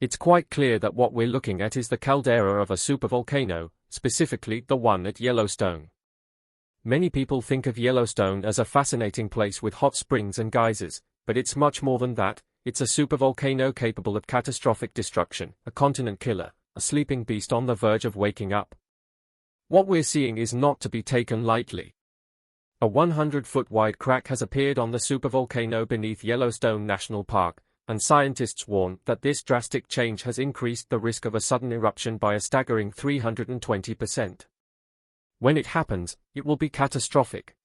It's quite clear that what we're looking at is the caldera of a supervolcano, specifically the one at Yellowstone. Many people think of Yellowstone as a fascinating place with hot springs and geysers, but it's much more than that. It's a supervolcano capable of catastrophic destruction, a continent killer, a sleeping beast on the verge of waking up. What we're seeing is not to be taken lightly. A 100-foot-wide crack has appeared on the supervolcano beneath Yellowstone National Park, and scientists warn that this drastic change has increased the risk of a sudden eruption by a staggering 320%. When it happens, it will be catastrophic.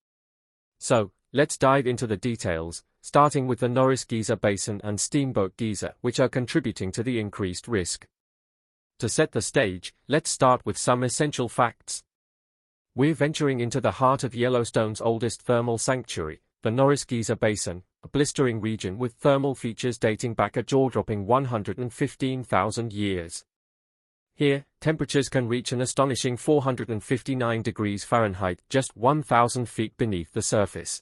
So, let's dive into the details, starting with the Norris Geyser Basin and Steamboat Geyser, which are contributing to the increased risk. To set the stage, let's start with some essential facts. We're venturing into the heart of Yellowstone's oldest thermal sanctuary, the Norris Geyser Basin, a blistering region with thermal features dating back a jaw-dropping 115,000 years. Here, temperatures can reach an astonishing 459 degrees Fahrenheit, just 1,000 feet beneath the surface.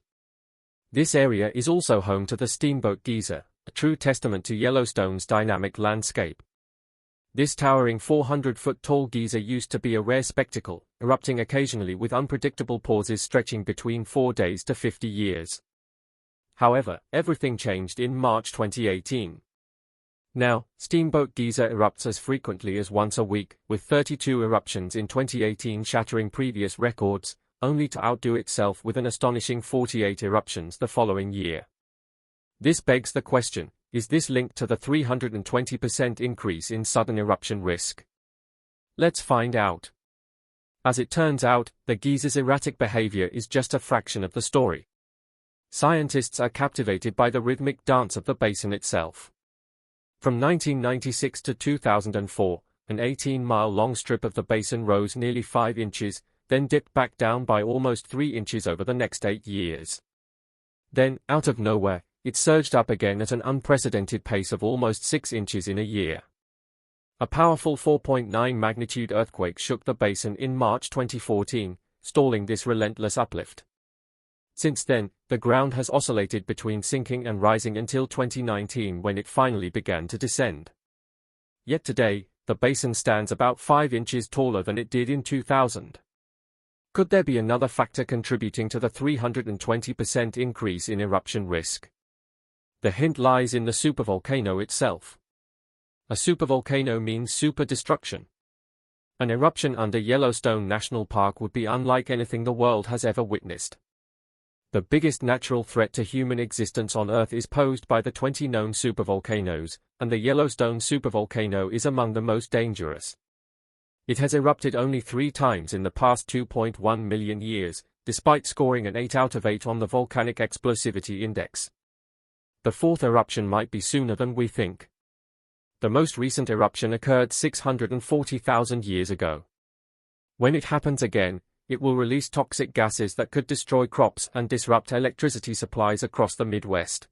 This area is also home to the Steamboat Geyser, a true testament to Yellowstone's dynamic landscape. This towering 400-foot-tall geyser used to be a rare spectacle, erupting occasionally with unpredictable pauses stretching between 4 days to 50 years. However, everything changed in March 2018. Now, Steamboat Geyser erupts as frequently as once a week, with 32 eruptions in 2018 shattering previous records, only to outdo itself with an astonishing 48 eruptions the following year. This begs the question, is this linked to the 320% increase in sudden eruption risk? Let's find out. As it turns out, the geyser's erratic behavior is just a fraction of the story. Scientists are captivated by the rhythmic dance of the basin itself. From 1996 to 2004, an 18-mile-long strip of the basin rose nearly 5 inches, then dipped back down by almost 3 inches over the next 8 years. Then, out of nowhere, it surged up again at an unprecedented pace of almost 6 inches in a year. A powerful 4.9 magnitude earthquake shook the basin in March 2014, stalling this relentless uplift. Since then, the ground has oscillated between sinking and rising until 2019 when it finally began to descend. Yet today, the basin stands about 5 inches taller than it did in 2000. Could there be another factor contributing to the 320% increase in eruption risk? The hint lies in the supervolcano itself. A supervolcano means super destruction. An eruption under Yellowstone National Park would be unlike anything the world has ever witnessed. The biggest natural threat to human existence on Earth is posed by the 20 known supervolcanoes, and the Yellowstone supervolcano is among the most dangerous. It has erupted only 3 times in the past 2.1 million years, despite scoring an 8 out of 8 on the Volcanic Explosivity Index. The 4th eruption might be sooner than we think. The most recent eruption occurred 640,000 years ago. When it happens again, it will release toxic gases that could destroy crops and disrupt electricity supplies across the Midwest.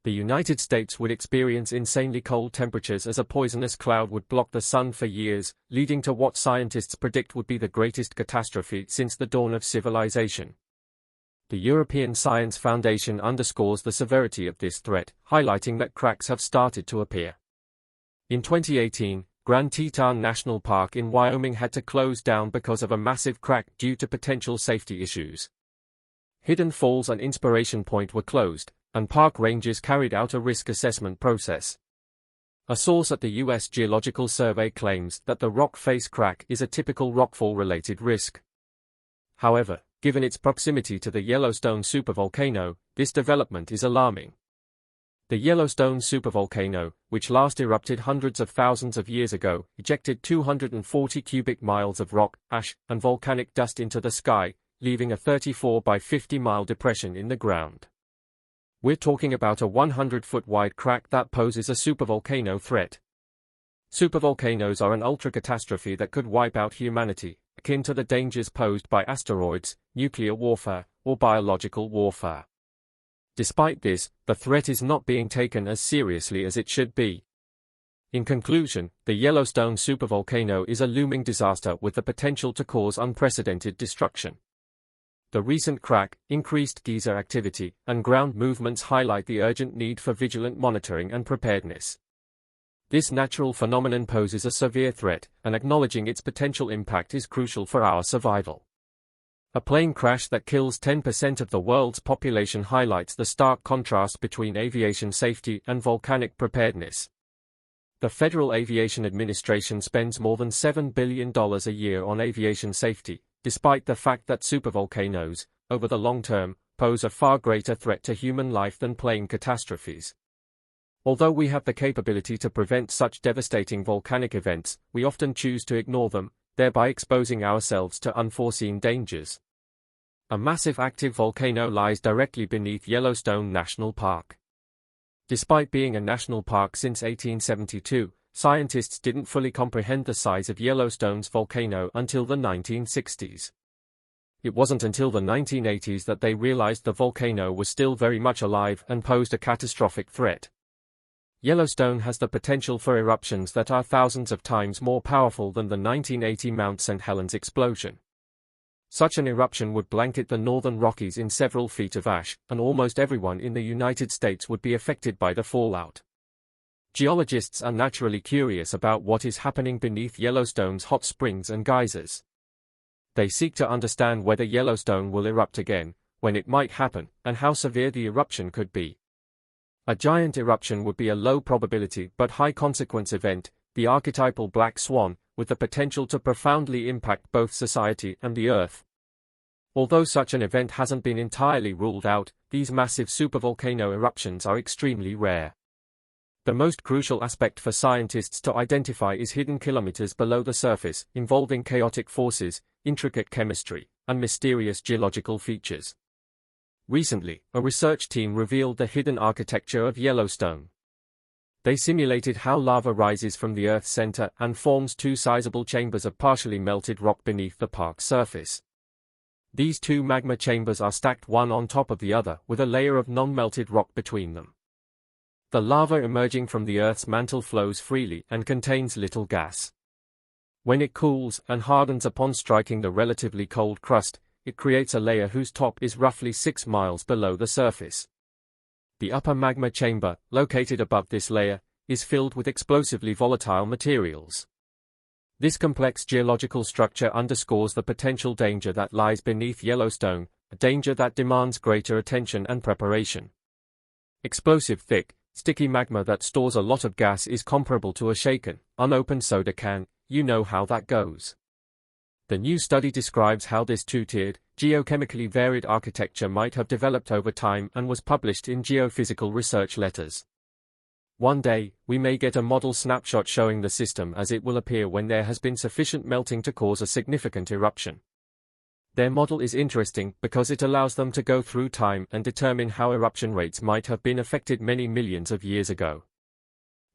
The United States would experience insanely cold temperatures as a poisonous cloud would block the sun for years, leading to what scientists predict would be the greatest catastrophe since the dawn of civilization. The European Science Foundation underscores the severity of this threat, highlighting that cracks have started to appear. In 2018, Grand Teton National Park in Wyoming had to close down because of a massive crack due to potential safety issues. Hidden Falls and Inspiration Point were closed, and park rangers carried out a risk assessment process. A source at the U.S. Geological Survey claims that the rock face crack is a typical rockfall-related risk. However, given its proximity to the Yellowstone supervolcano, this development is alarming. The Yellowstone supervolcano, which last erupted hundreds of thousands of years ago, ejected 240 cubic miles of rock, ash, and volcanic dust into the sky, leaving a 34 by 50-mile depression in the ground. We're talking about a 100-foot-wide crack that poses a supervolcano threat. Supervolcanoes are an ultra-catastrophe that could wipe out humanity, akin to the dangers posed by asteroids, nuclear warfare, or biological warfare. Despite this, the threat is not being taken as seriously as it should be. In conclusion, the Yellowstone supervolcano is a looming disaster with the potential to cause unprecedented destruction. The recent crack, increased geyser activity, and ground movements highlight the urgent need for vigilant monitoring and preparedness. This natural phenomenon poses a severe threat, and acknowledging its potential impact is crucial for our survival. A plane crash that kills 10% of the world's population highlights the stark contrast between aviation safety and volcanic preparedness. The Federal Aviation Administration spends more than $7 billion a year on aviation safety, despite the fact that supervolcanoes, over the long term, pose a far greater threat to human life than plane catastrophes. Although we have the capability to prevent such devastating volcanic events, we often choose to ignore them, thereby exposing ourselves to unforeseen dangers. A massive active volcano lies directly beneath Yellowstone National Park. Despite being a national park since 1872, scientists didn't fully comprehend the size of Yellowstone's volcano until the 1960s. It wasn't until the 1980s that they realized the volcano was still very much alive and posed a catastrophic threat. Yellowstone has the potential for eruptions that are thousands of times more powerful than the 1980 Mount St. Helens explosion. Such an eruption would blanket the northern Rockies in several feet of ash, and almost everyone in the United States would be affected by the fallout. Geologists are naturally curious about what is happening beneath Yellowstone's hot springs and geysers. They seek to understand whether Yellowstone will erupt again, when it might happen, and how severe the eruption could be. A giant eruption would be a low probability but high consequence event, the archetypal black swan, with the potential to profoundly impact both society and the Earth. Although such an event hasn't been entirely ruled out, these massive supervolcano eruptions are extremely rare. The most crucial aspect for scientists to identify is hidden kilometers below the surface, involving chaotic forces, intricate chemistry, and mysterious geological features. Recently, a research team revealed the hidden architecture of Yellowstone. They simulated how lava rises from the Earth's center and forms two sizable chambers of partially melted rock beneath the park's surface. These two magma chambers are stacked one on top of the other, with a layer of non-melted rock between them. The lava emerging from the Earth's mantle flows freely and contains little gas. When it cools and hardens upon striking the relatively cold crust, it creates a layer whose top is roughly 6 miles below the surface. The upper magma chamber, located above this layer, is filled with explosively volatile materials. This complex geological structure underscores the potential danger that lies beneath Yellowstone, a danger that demands greater attention and preparation. Explosive thick, sticky magma that stores a lot of gas is comparable to a shaken, unopened soda can. You know how that goes. The new study describes how this two-tiered, geochemically varied architecture might have developed over time and was published in Geophysical Research Letters. One day, we may get a model snapshot showing the system as it will appear when there has been sufficient melting to cause a significant eruption. Their model is interesting because it allows them to go through time and determine how eruption rates might have been affected many millions of years ago.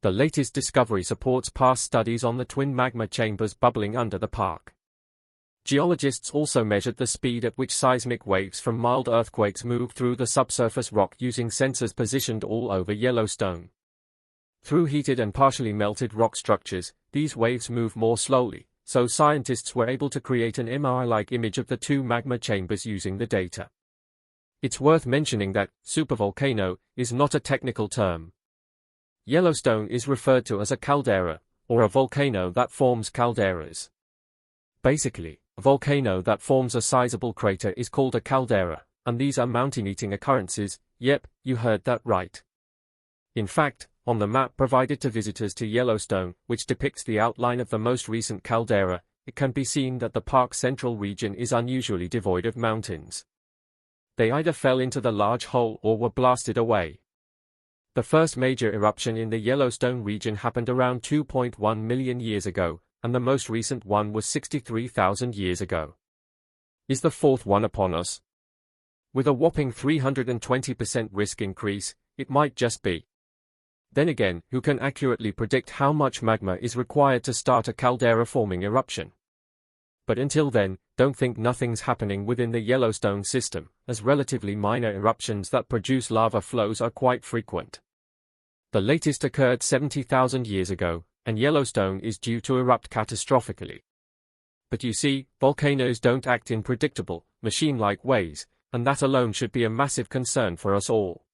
The latest discovery supports past studies on the twin magma chambers bubbling under the park. Geologists also measured the speed at which seismic waves from mild earthquakes move through the subsurface rock using sensors positioned all over Yellowstone. Through heated and partially melted rock structures, these waves move more slowly, so scientists were able to create an MRI-like image of the two magma chambers using the data. It's worth mentioning that supervolcano is not a technical term. Yellowstone is referred to as a caldera, or a volcano that forms calderas. Basically, a volcano that forms a sizable crater is called a caldera, and these are mountain-eating occurrences. Yep, you heard that right. In fact, on the map provided to visitors to Yellowstone, which depicts the outline of the most recent caldera, it can be seen that the park's central region is unusually devoid of mountains. They either fell into the large hole or were blasted away. The first major eruption in the Yellowstone region happened around 2.1 million years ago, and the most recent one was 63,000 years ago. Is the fourth one upon us? With a whopping 320% risk increase, it might just be. Then again, who can accurately predict how much magma is required to start a caldera-forming eruption? But until then, don't think nothing's happening within the Yellowstone system, as relatively minor eruptions that produce lava flows are quite frequent. The latest occurred 70,000 years ago, and Yellowstone is due to erupt catastrophically. But you see, volcanoes don't act in predictable, machine-like ways, and that alone should be a massive concern for us all.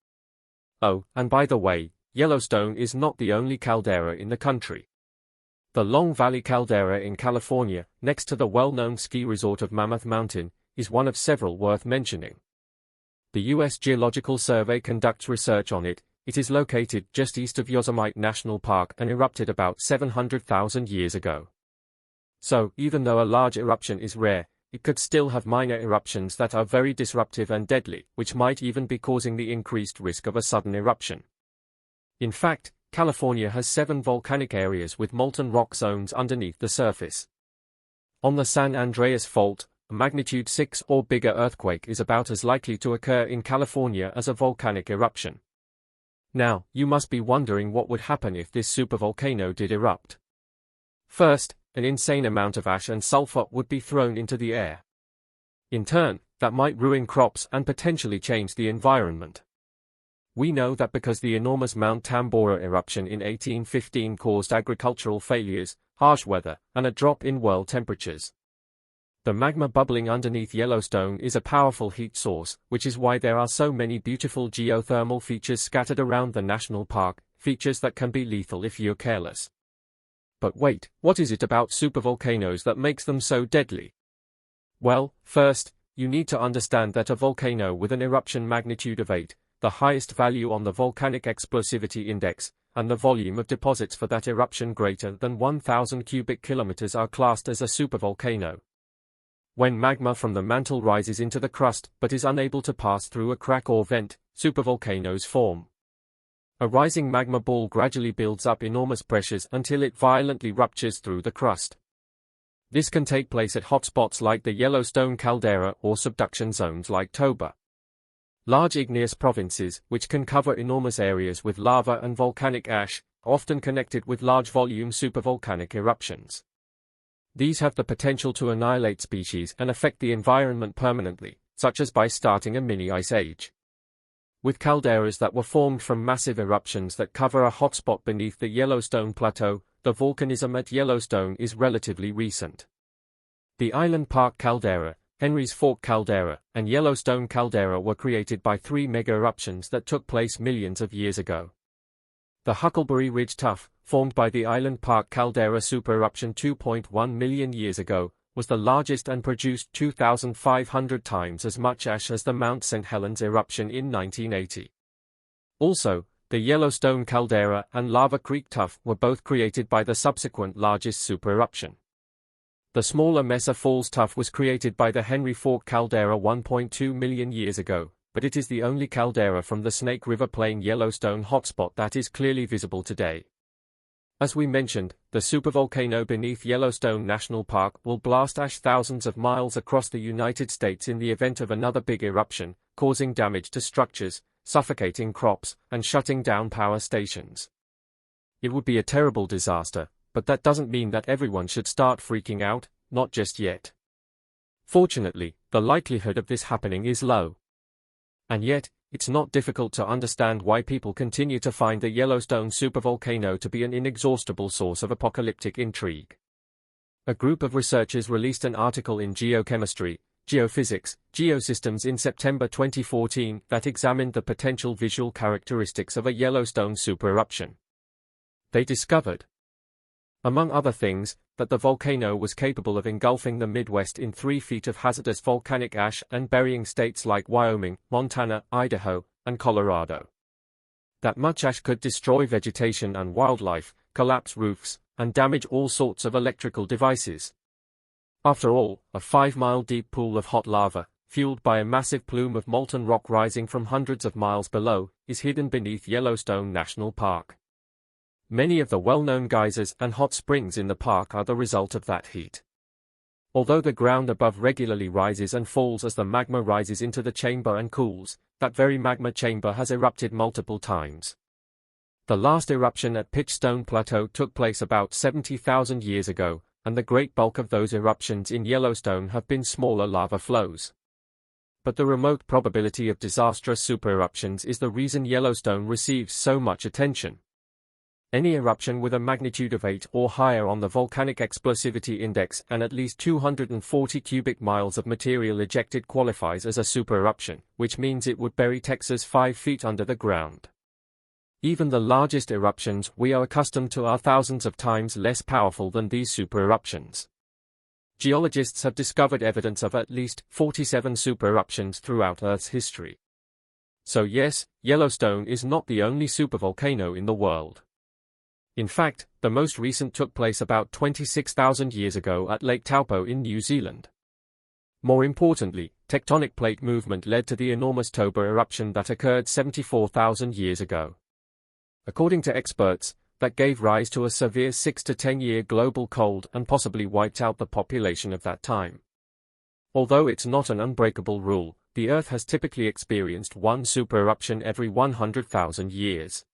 Oh, and by the way, Yellowstone is not the only caldera in the country. The Long Valley caldera in California, next to the well-known ski resort of Mammoth Mountain, is one of several worth mentioning. The U.S. Geological Survey conducts research on it. It is located just east of Yosemite National Park and erupted about 700,000 years ago. So, even though a large eruption is rare, it could still have minor eruptions that are very disruptive and deadly, which might even be causing the increased risk of a sudden eruption. In fact, California has 7 volcanic areas with molten rock zones underneath the surface. On the San Andreas Fault, a magnitude 6 or bigger earthquake is about as likely to occur in California as a volcanic eruption. Now, you must be wondering what would happen if this supervolcano did erupt. First, an insane amount of ash and sulfur would be thrown into the air. In turn, that might ruin crops and potentially change the environment. We know that because the enormous Mount Tambora eruption in 1815 caused agricultural failures, harsh weather, and a drop in world temperatures. The magma bubbling underneath Yellowstone is a powerful heat source, which is why there are so many beautiful geothermal features scattered around the national park, features that can be lethal if you're careless. But wait, what is it about supervolcanoes that makes them so deadly? Well, first, you need to understand that a volcano with an eruption magnitude of 8, the highest value on the volcanic explosivity index, and the volume of deposits for that eruption greater than 1,000 cubic kilometers are classed as a supervolcano. When magma from the mantle rises into the crust but is unable to pass through a crack or vent, supervolcanoes form. A rising magma ball gradually builds up enormous pressures until it violently ruptures through the crust. This can take place at hotspots like the Yellowstone caldera or subduction zones like Toba. Large igneous provinces, which can cover enormous areas with lava and volcanic ash, are often connected with large-volume supervolcanic eruptions. These have the potential to annihilate species and affect the environment permanently, such as by starting a mini-ice age. With calderas that were formed from massive eruptions that cover a hotspot beneath the Yellowstone Plateau, the volcanism at Yellowstone is relatively recent. The Island Park caldera, Henry's Fork caldera, and Yellowstone caldera were created by 3 mega-eruptions that took place millions of years ago. The Huckleberry Ridge Tuff, formed by the Island Park caldera supereruption 2.1 million years ago, was the largest and produced 2,500 times as much ash as the Mount St. Helens eruption in 1980. Also, the Yellowstone caldera and Lava Creek Tuff were both created by the subsequent largest supereruption. The smaller Mesa Falls Tuff was created by the Henry Fork caldera 1.2 million years ago, but it is the only caldera from the Snake River Plain Yellowstone hotspot that is clearly visible today. As we mentioned, the supervolcano beneath Yellowstone National Park will blast ash thousands of miles across the United States in the event of another big eruption, causing damage to structures, suffocating crops, and shutting down power stations. It would be a terrible disaster, but that doesn't mean that everyone should start freaking out, not just yet. Fortunately, the likelihood of this happening is low. And yet, it's not difficult to understand why people continue to find the Yellowstone supervolcano to be an inexhaustible source of apocalyptic intrigue. A group of researchers released an article in Geochemistry, Geophysics, Geosystems in September 2014 that examined the potential visual characteristics of a Yellowstone supereruption. They discovered, among other things, that the volcano was capable of engulfing the Midwest in 3 feet of hazardous volcanic ash and burying states like Wyoming, Montana, Idaho, and Colorado. That much ash could destroy vegetation and wildlife, collapse roofs, and damage all sorts of electrical devices. After all, a 5-mile-deep pool of hot lava, fueled by a massive plume of molten rock rising from hundreds of miles below, is hidden beneath Yellowstone National Park. Many of the well-known geysers and hot springs in the park are the result of that heat. Although the ground above regularly rises and falls as the magma rises into the chamber and cools, that very magma chamber has erupted multiple times. The last eruption at Pitchstone Plateau took place about 70,000 years ago, and the great bulk of those eruptions in Yellowstone have been smaller lava flows. But the remote probability of disastrous supereruptions is the reason Yellowstone receives so much attention. Any eruption with a magnitude of 8 or higher on the volcanic explosivity index and at least 240 cubic miles of material ejected qualifies as a supereruption, which means it would bury Texas 5 feet under the ground. Even the largest eruptions we are accustomed to are thousands of times less powerful than these supereruptions. Geologists have discovered evidence of at least 47 supereruptions throughout Earth's history. So yes, Yellowstone is not the only supervolcano in the world. In fact, the most recent took place about 26,000 years ago at Lake Taupo in New Zealand. More importantly, tectonic plate movement led to the enormous Toba eruption that occurred 74,000 years ago. According to experts, that gave rise to a severe 6 to 10 year global cold and possibly wiped out the population of that time. Although it's not an unbreakable rule, the Earth has typically experienced one supereruption every 100,000 years.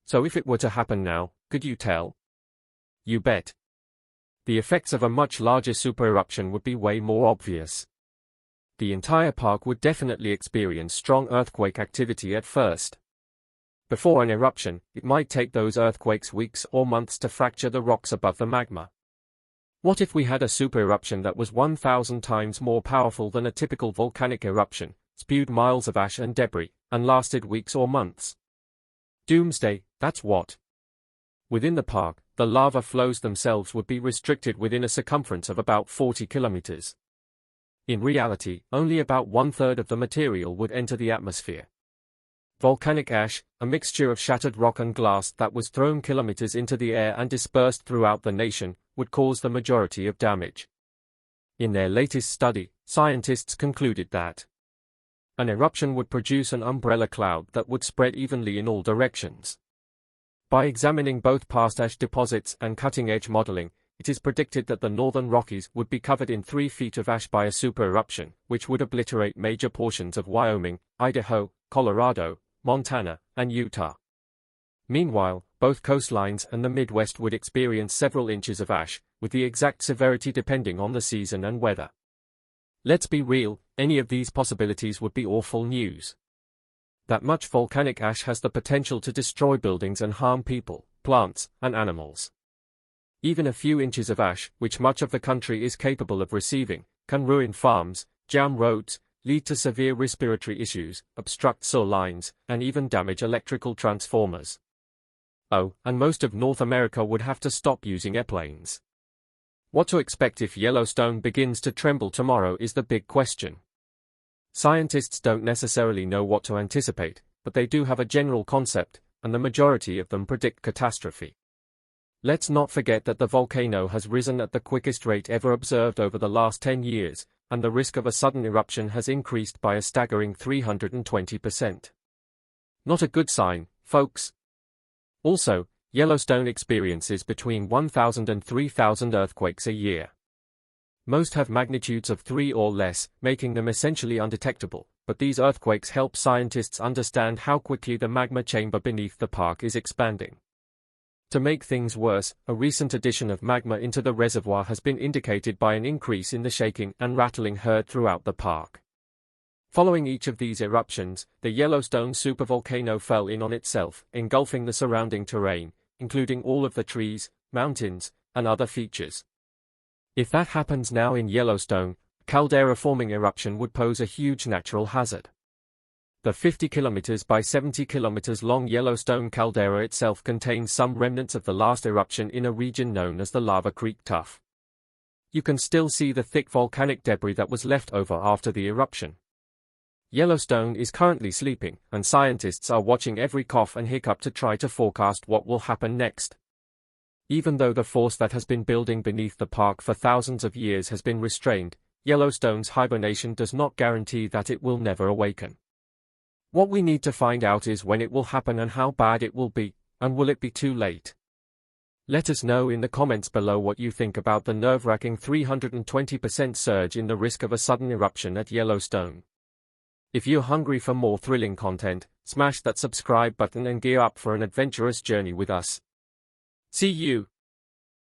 So if it were to happen now, could you tell? You bet. The effects of a much larger supereruption would be way more obvious. The entire park would definitely experience strong earthquake activity at first. Before an eruption, it might take those earthquakes weeks or months to fracture the rocks above the magma. What if we had a supereruption that was 1,000 times more powerful than a typical volcanic eruption, spewed miles of ash and debris, and lasted weeks or months? Doomsday, that's what. Within the park, the lava flows themselves would be restricted within a circumference of about 40 kilometers. In reality, only about 1/3 of the material would enter the atmosphere. Volcanic ash, a mixture of shattered rock and glass that was thrown kilometers into the air and dispersed throughout the nation, would cause the majority of damage. In their latest study, scientists concluded that an eruption would produce an umbrella cloud that would spread evenly in all directions. By examining both past ash deposits and cutting-edge modeling, it is predicted that the northern Rockies would be covered in 3 feet of ash by a supereruption, which would obliterate major portions of Wyoming, Idaho, Colorado, Montana, and Utah. Meanwhile, both coastlines and the Midwest would experience several inches of ash, with the exact severity depending on the season and weather. Let's be real, any of these possibilities would be awful news. That much volcanic ash has the potential to destroy buildings and harm people, plants, and animals. Even a few inches of ash, which much of the country is capable of receiving, can ruin farms, jam roads, lead to severe respiratory issues, obstruct sewer lines, and even damage electrical transformers. Oh, and most of North America would have to stop using airplanes. What to expect if Yellowstone begins to tremble tomorrow is the big question. Scientists don't necessarily know what to anticipate, but they do have a general concept, and the majority of them predict catastrophe. Let's not forget that the volcano has risen at the quickest rate ever observed over the last 10 years, and the risk of a sudden eruption has increased by a staggering 320%. Not a good sign, folks. Also, Yellowstone experiences between 1,000 and 3,000 earthquakes a year. Most have magnitudes of 3 or less, making them essentially undetectable, but these earthquakes help scientists understand how quickly the magma chamber beneath the park is expanding. To make things worse, a recent addition of magma into the reservoir has been indicated by an increase in the shaking and rattling heard throughout the park. Following each of these eruptions, the Yellowstone supervolcano fell in on itself, engulfing the surrounding terrain, including all of the trees, mountains, and other features. If that happens now in Yellowstone, a caldera-forming eruption would pose a huge natural hazard. The 50 kilometers by 70 kilometers long Yellowstone caldera itself contains some remnants of the last eruption in a region known as the Lava Creek Tuff. You can still see the thick volcanic debris that was left over after the eruption. Yellowstone is currently sleeping, and scientists are watching every cough and hiccup to try to forecast what will happen next. Even though the force that has been building beneath the park for thousands of years has been restrained, Yellowstone's hibernation does not guarantee that it will never awaken. What we need to find out is when it will happen and how bad it will be, and will it be too late? Let us know in the comments below what you think about the nerve-wracking 320% surge in the risk of a sudden eruption at Yellowstone. If you're hungry for more thrilling content, smash that subscribe button and gear up for an adventurous journey with us. See you!